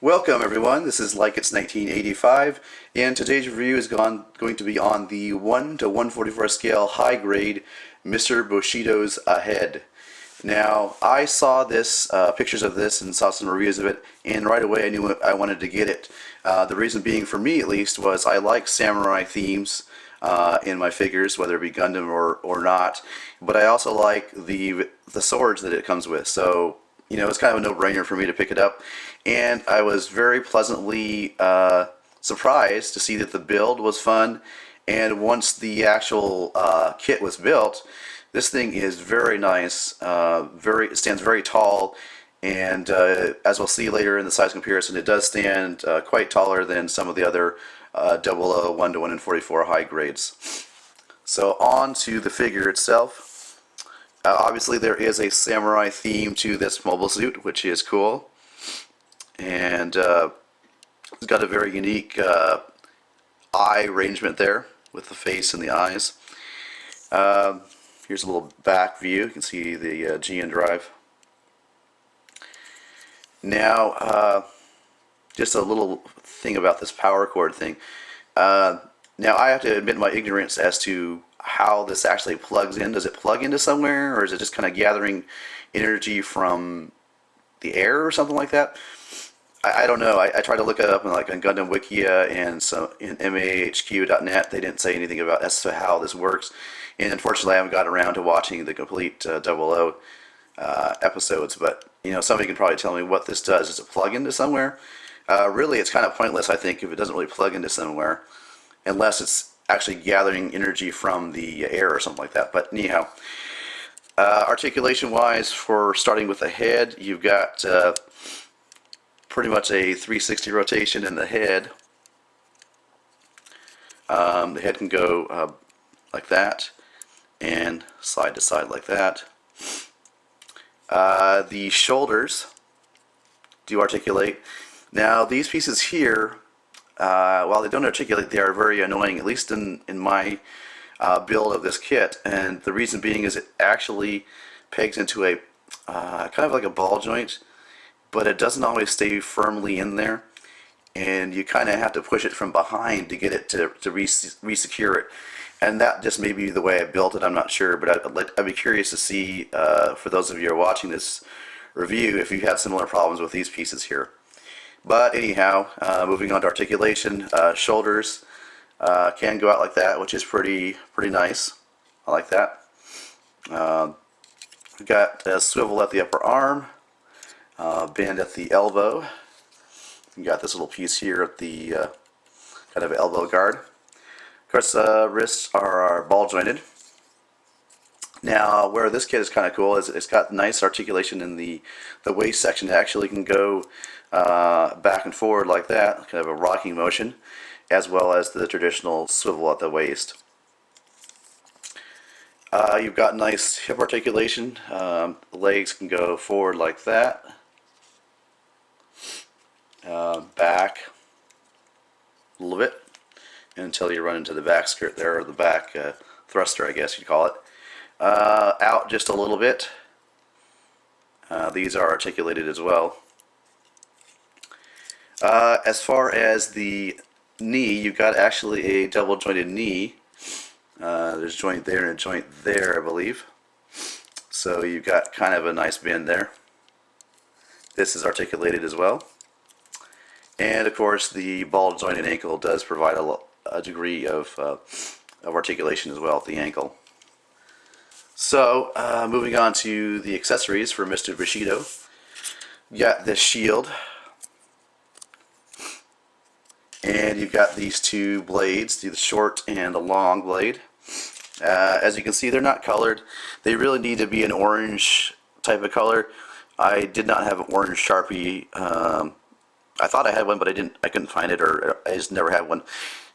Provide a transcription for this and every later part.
Welcome everyone, this is Like It's 1985, and today's review is going to be on the 1 to 144 scale high grade Mr. Bushido's Ahead. Now, I saw this, pictures of this and saw some reviews of it, and right away I knew I wanted to get it. The reason being, for me at least, was I like samurai themes in my figures, whether it be Gundam or not, but I also like the swords that it comes with, so you know, it's kind of a no-brainer for me to pick it up. And I was very pleasantly surprised to see that the build was fun. And once the actual kit was built, this thing is very nice. It stands very tall. And as we'll see later in the size comparison, it does stand quite taller than some of the other 1 to 144 high grades. So on to the figure itself. Obviously there is a samurai theme to this mobile suit, which is cool, and it's got a very unique eye arrangement there with the face and the eyes. Here's a little back view. You can see the GN drive. Now just a little thing about this power cord thing. Now I have to admit my ignorance as to how this actually plugs in. Does it plug into somewhere, or is it just kind of gathering energy from the air or something like that? I don't know. I tried to look it up in on Gundam Wikia and so in mahq.net. They didn't say anything about as to how this works, and unfortunately I haven't got around to watching the complete 00 episodes. But you know, somebody can probably tell me what this does. Does it plug into somewhere? Really, it's kind of pointless, I think, if it doesn't really plug into somewhere, unless it's actually gathering energy from the air or something like that. But anyhow, articulation wise, for starting with the head, you've got pretty much a 360 rotation in the head. The head can go like that and side to side like that. The shoulders do articulate. Now these pieces here, while they don't articulate, they are very annoying, at least in my build of this kit. And the reason being is it actually pegs into a kind of like a ball joint, but it doesn't always stay firmly in there, and you kind of have to push it from behind to get it to re-secure it. And that just may be the way I built it, I'm not sure, but I'd be curious to see, for those of you who are watching this review, if you've had similar problems with these pieces here. But anyhow, moving on to articulation, shoulders can go out like that, which is pretty nice. I like that. We've got a swivel at the upper arm, bend at the elbow. You got this little piece here at the kind of elbow guard. Of course, wrists are ball jointed. Now, where this kit is kind of cool is it's got nice articulation in the waist section. It actually can go back and forward like that, kind of a rocking motion, as well as the traditional swivel at the waist. You've got nice hip articulation. The legs can go forward like that, back a little bit, until you run into the back skirt there, or the back thruster, I guess you'd call it. Out just a little bit. These are articulated as well. As far as the knee, you've got actually a double jointed knee. There's a joint there and a joint there, I believe. So you've got kind of a nice bend there. This is articulated as well. And of course the ball jointed ankle does provide a degree of articulation as well at the ankle. So, moving on to the accessories for Mr. Bushido. You got this shield, and you've got these two blades, the short and the long blade. As you can see, they're not colored. They really need to be an orange type of color. I did not have an orange Sharpie. I thought I had one, but I couldn't find it, or I just never had one.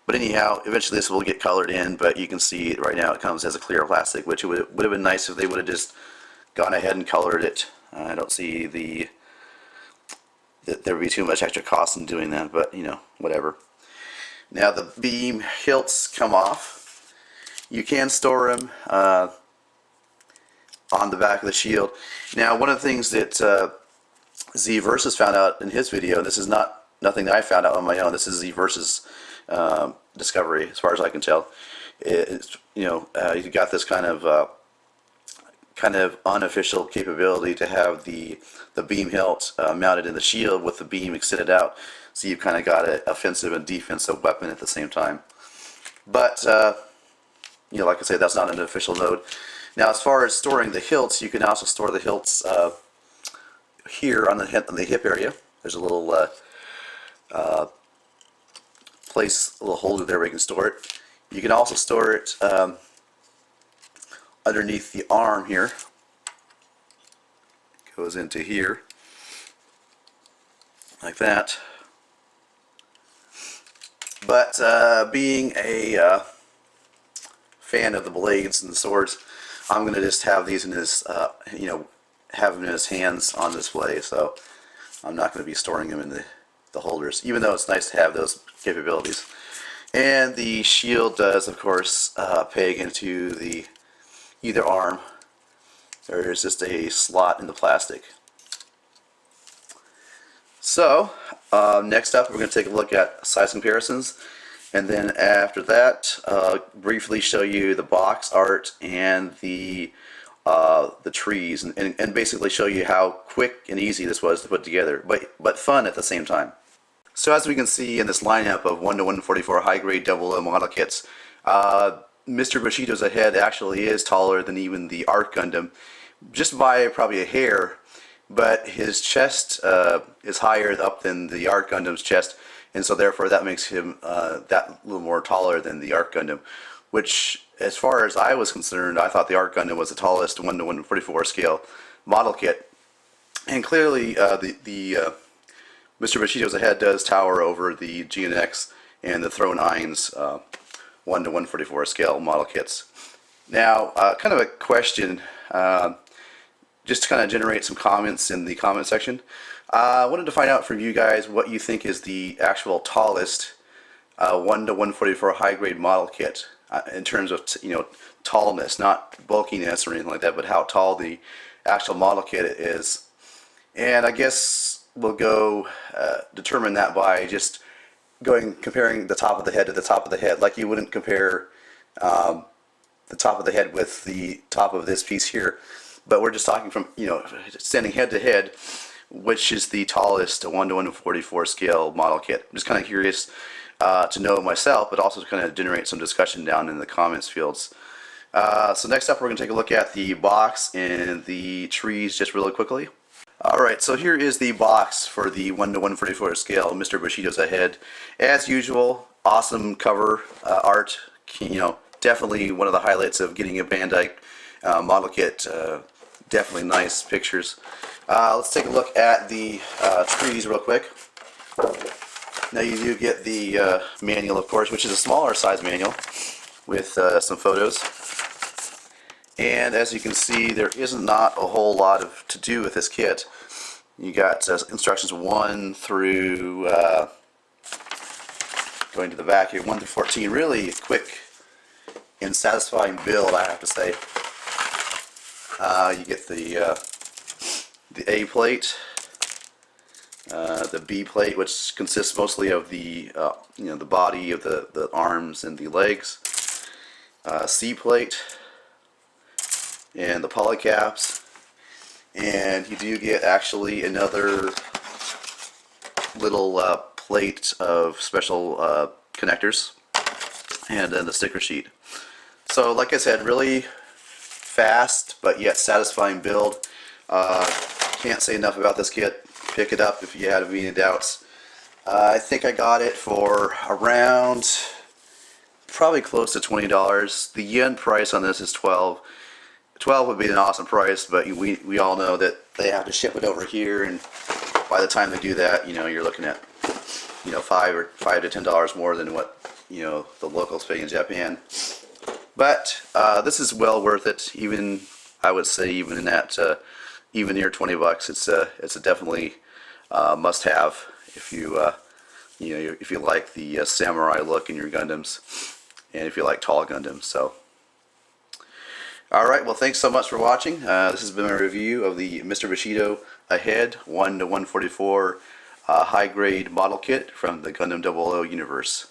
But anyhow, eventually this will get colored in, but you can see right now it comes as a clear plastic, which would have been nice if they would have just gone ahead and colored it. I don't see that there would be too much extra cost in doing that, but you know, whatever. Now the beam hilts come off. You can store them on the back of the shield. Now, one of the things that Z Versus found out in his video, and this is not nothing that I found out on my own. This is the Versus discovery, as far as I can tell. It's, you got this kind of unofficial capability to have the beam hilt mounted in the shield with the beam extended out, so you've kind of got an offensive and defensive weapon at the same time. But like I say, that's not an official node. Now, as far as storing the hilts, you can also store the hilts here on the hip area. There's a little place, a little holder there where you can store it. You can also store it underneath the arm here. Goes into here like that. But being a fan of the blades and the swords, I'm going to just have these in his, have them in his hands on display. So I'm not going to be storing them in the holders, even though it's nice to have those capabilities. And the shield does, of course, peg into the either arm. There's just a slot in the plastic. So next up, we're going to take a look at size comparisons, and then after that, briefly show you the box art and the trees, and basically show you how quick and easy this was to put together, but fun at the same time. So as we can see in this lineup of 1 to 144 high-grade double model kits, Mr. Bushido's Ahead actually is taller than even the Arc Gundam, just by probably a hair, but his chest is higher up than the Arc Gundam's chest, and so therefore that makes him that little more taller than the Arc Gundam, which, as far as I was concerned, I thought the Arc Gundam was the tallest 1 to 144 scale model kit. And clearly Mr. Bushido's Ahead does tower over the GNX and the Throne 9's 1 to 144 scale model kits. Now, kind of a question, just to kind of generate some comments in the comment section. I wanted to find out from you guys what you think is the actual tallest 1 to 144 high grade model kit in terms of tallness, not bulkiness or anything like that, but how tall the actual model kit is. And I guess we'll go determine that by just comparing the top of the head to the top of the head, like you wouldn't compare the top of the head with the top of this piece here. But we're just talking from, standing head to head, which is the tallest 1 to 144 scale model kit. I'm just kind of curious to know myself, but also to kind of generate some discussion down in the comments fields. So next up, we're going to take a look at the box and the trees just really quickly. Alright, so here is the box for the 1 to 144 scale Mr. Bushido's Ahead. As usual, awesome cover art. Definitely one of the highlights of getting a Bandai model kit. Definitely nice pictures. Let's take a look at the trees real quick. Now you do get the manual, of course, which is a smaller size manual with some photos. And as you can see, there isn't not a whole lot to do with this kit. You got instructions 1 through, going to the back here, 1 through 14. Really quick and satisfying build, I have to say. You get the A plate, the B plate, which consists mostly of the the body of the arms and the legs, C plate, and the polycaps, and you do get actually another little plate of special connectors, and then the sticker sheet. So like I said, really fast but yet satisfying build. Can't say enough about this kit. Pick it up if you have any doubts. I think I got it for around probably close to $20. The yen price on this is 12. 12 would be an awesome price, but we all know that they have to ship it over here, and by the time they do that, you're looking at $5 to $10 more than what the locals pay in Japan. But this is well worth it. Even I would say even at even near 20 bucks, it's a definitely must-have if you if you like the samurai look in your Gundams, and if you like tall Gundams. So. Alright, well, thanks so much for watching. This has been my review of the Mr. Bushido Ahead 1 to 144 high grade model kit from the Gundam 00 universe.